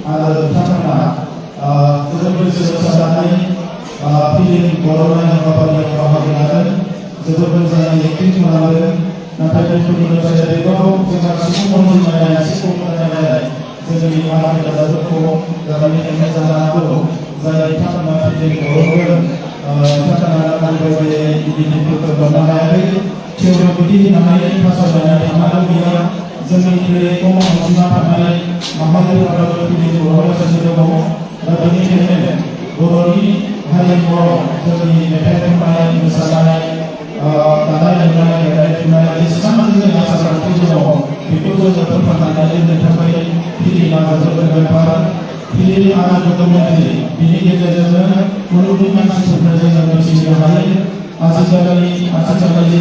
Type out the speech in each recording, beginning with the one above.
आरो बिथांमोना जोबोद गोसो होसारनानै फिल्म बर'नाय हाबाफारियाव बाहागो लादों जोबोद मोजाङै एक्टिं खालामदों नाथाय बेफोरनि जायगायाव जोंहा सुबुं अनजिमाया एसे खम जानायलाय जोंनि भारत हादरखौ जानायनिफ्रायनो जानो हागौ जाय बिथांमोना फिल्म बर'गोन बिथांमोना नांगौबायदि गिदिरफोरखौ मोननो हायाखै थेवबो बिदि होननानै फासयनानै थानांगौ गैया जोंनिख्रुइ खम अनजिमा थानाय माहारिफोराबो फिल्म बर'गासिनो दङ दा बेनिखायनो बर'नि हारिमुआव जोंनि मेथाइ खननाय मोसानाय दानाय लुनाय गायनाय फुनाय जेसेबां जोंनि आसार खान्थि दङ बेखौ जोङो फोथांनानै दोननो थाखाय फिल्मा जोबोद गोनांथार फिल्म आरो डकुमेन्टारि बिनि गेजेरजोंनो मुलुगनि मानसिफोरनो जोङो मिथिनो हायो आथिखालनि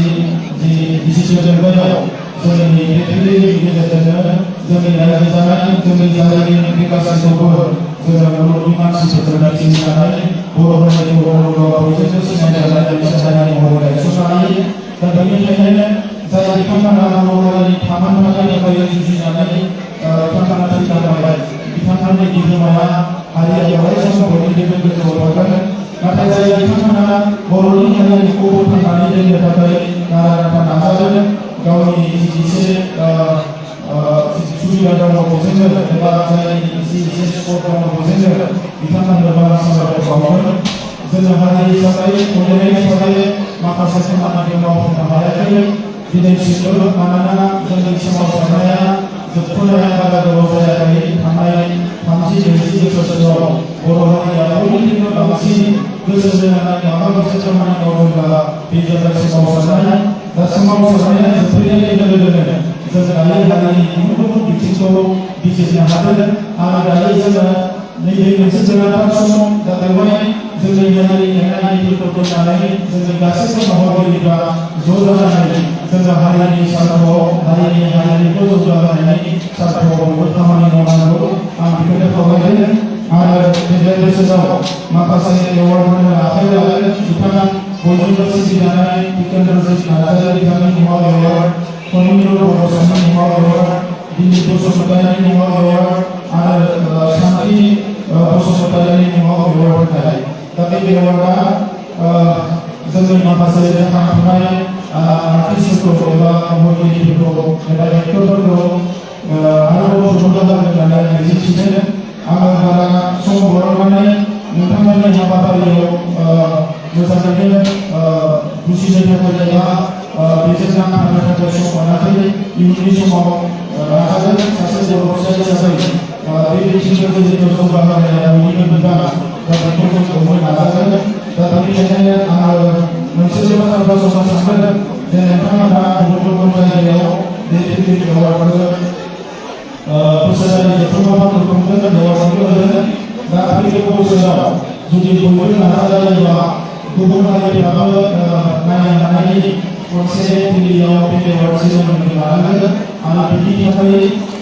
जि डिजिटेल मुगायाव जोंनि बे फिल्मनि गेजेरजोंनो जोंनि रायजो जानाय जोंनि जायगानि गासैखौबो जोङो मुलुगनि मानसिफोरनो मिथिनानै बर' हारिखौ बयजोंबो सिनायजानाय मोनसे हारि महरै गायसननो हायो दा बेनिखायनो जाय बिथांमोना बर' हारिनि थामोनथानि थाखाय जुजिनानै बिथांमोना थैना थांबाय बिथांमोननि बिहोमाया हारिया अराय सम बयनिख्रुइबो गोजौआव थागोन नाथाय जाय बिथांमोना बर'नि हारिमुखौ फोथांनानै दोननो थाखाय नारा नाथा नाजादों गावनि एसे सुबिदा दङ बेजोंनो एबा जायनि एसे स्कप दङ बेजोंनो बिथांमोननो बारा साबायखर बावगोन जोङो हारि हिसाबै बड'लेण्ड हिसाबै माखासे खामानिखौ मावफुंनो हायाखै दिनैसिमबो मानोना जोंनि सोमावसारनाया जोबथ'नाया बारा गोबाव जायाखै थांनाय 30-40 बोसोरसोआव बर' हारिया बयनिख्रुइबो बांसिन गोसो होनानै माबा मोनसे खामानि मावोब्ला बे जाबाय सोमावसारनाय दा सोमावसारनाया जोबफैनाय लोगो लोगोनो जों दायो हारिनि गुबुन गुबुन बिथिंखौ बिजिरनो हादों आरो दायो जोङो नैबे मोनसे गोनांथार सम दा बेवहाय जोंनि हारिनि हारिफोरखौ दोननानै जोंनि गासैबो मावगिरिफ्रा ज' जानानै जोङो हारिनि सार्थाव हारिमुखौ जौगाहोनायनि सार्थाव बयबो खामानि मावनांगौ आं बेखौनो खावलायदों आरो बे बोसोराव माखासे एवार्डफोरनो आखाइ लादों बिथाङा बयजोंबो सिबिजानाय टिकेन्द्रजित नार्जारि बिथांनि मुङाव एवार्ड कनिन्द्र बर' साननि मुङाव एवार्ड दिलीप बसुमतारिनि मुङाव एवार्ड आरो शान्ति बसुमतारिनि मुङाव एवार्ड होनाय दा बे एवार्डआ जोंनि माखासे जाखांफुनाय आर्टिस्टफोरखौ एबा महरगिरिफोरखौ एबा एक्टरफोरखौ आरोबाव थुलुंगा होगोन होननानै मिजिंथिदों आङो बारा सम बरननानै नोंथांमोननि हाबाफारियाव मोजाङैनो बुजिनो थाखाय एबा बेजों नांथानो थाखाय सम मोनाखै इयुननि समाव नाजागोन सासे बर' फिसा हिसाबै बे बिथिंखौ गेजेरजों जौगाहोनाया बयनिबो बिबान दा बेखौ जों बयबो नाजागोन दा बेनिखायनो आङो मोनसेल' बाथ्रा सानदों जे नोंथांमोना गुबुन गुबुन जायगायाव बे फिल्म एवार्डफोर बोसोरारि जथुम्माफोर खुंगोन एवार्डफोर होगोन दा फैगौ बोसोराव जुदि बयबो नाजायोब्ला गुबुन हारिफ्राबो नायनो हानायनि मोनसे दिल्लीयाव बे एवार्ड सेरेमनि लानांगोन आरो बिनि थाखाय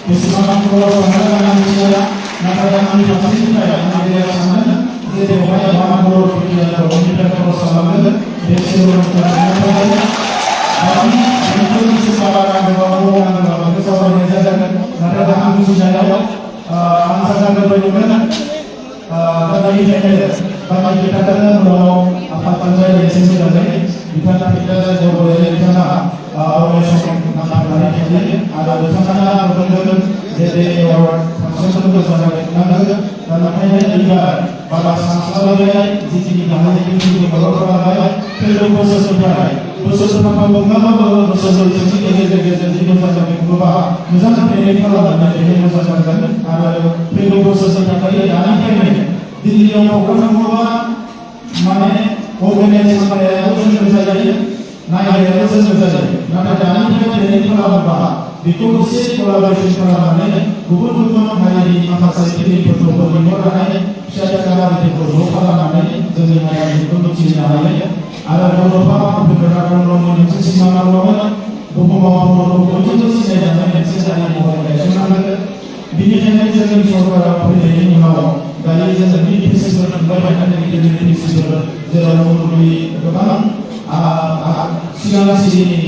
बेसेबां खरस थांनो मिथिया नाथाय आंनि फारसेनिफ्राय आं बेयाव सानो जे बेवहाय मा बर' फिल्मफोरा बयनिफ्राय खरस खालामगोन बे सेरेमनिखौ लानो थाखाय दानि बेफोरनि सोरबा नांगौबाबो नांगौबाबो सावरायनाय जागोन नाथाय आं बुजिनायाव आं जागोन बायदिमोन दा बेनिखायनो बायदि खोथाखौनो उनाव आफादजों रायज्लायनोसै मोजाङै बिथाङा फिल्म बर'नि बिथाङा अराय सम नांथाबनानै थायो आरो बिथाङा बुंदों जे बे एवार्ड फांसनखौ मोजाङै खुंनांगोन दा ओंखायनो एबार बारा सानस्लाबलायनाय जिखिनि हानाय जिखिनि माबाफोराहाय फैगौ बोसोरनिफ्राय बोसोरथामाव नङाबाबो बोसोरब्रैसोनि गेजेर जुदि मोजाङै खुङोबा मोजां ट्रेनिं खालामनानै बेहाय मोजां जागोन आरो फैगौ बोसोरनि थाखाय दानिफ्रायनो दिल्लीयाव प्रग्राम खुङोबा माने अर्गानाइज खालामनायाबो जोंनो जायो नायनायाबो जोंनो जायो नाथाय दानिफ्राय ट्रेनिं खालामोबा बेखौ एसे कलाबरेसन खालामनानै गुबुन गुबुन हारिनि माखासे फिल्मफोरखौ लिंहरनानै फिसा फिसा हारिफोरखौ ज' खालामनानै जोंनि हारिमुखौ मिथिहोनो हायो आरो बर'फोरा ब्रह्मनि मोनसे सिमा दंमोन बुहुमाव बर'खौ बयजोंबो सिनायजानाय मोनसे हारि महरै गायसननांगोन बेनिखायनो जोंनि सरकारा फैनायनि उनाव दायो जोङो बे फेस्टिभेल खुंबाय थानाय गिदिर फेस्टिभेल जेराव मुलुगनि गोबां सिगां सिरिनि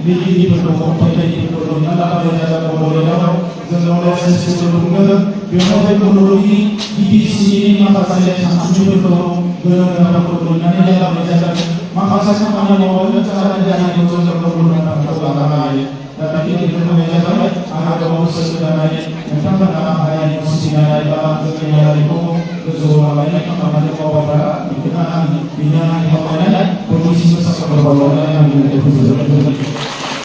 लिरगिरिफोरखौ खन्थाइगिरिफोरखौ लिरना लाबोनाय जादों बड'लेण्डआव जोंनाव सिस्टेम दंमोन बेवहाय टेक्न'लजि गिदिरसिन माखासे सानस्रिफोरखौ गोरों मोननानै लाबोनाय जादों माखासे खामानि मावनो जाहाथे जों लानो हायो दा बेनि गेजेरजों जाबाय आरोबाव सोलोंनानै नोंथांमोना हारिमु सिबिनाय बा जोंनि हारिखौ गोजौआव लांनायनि खामानि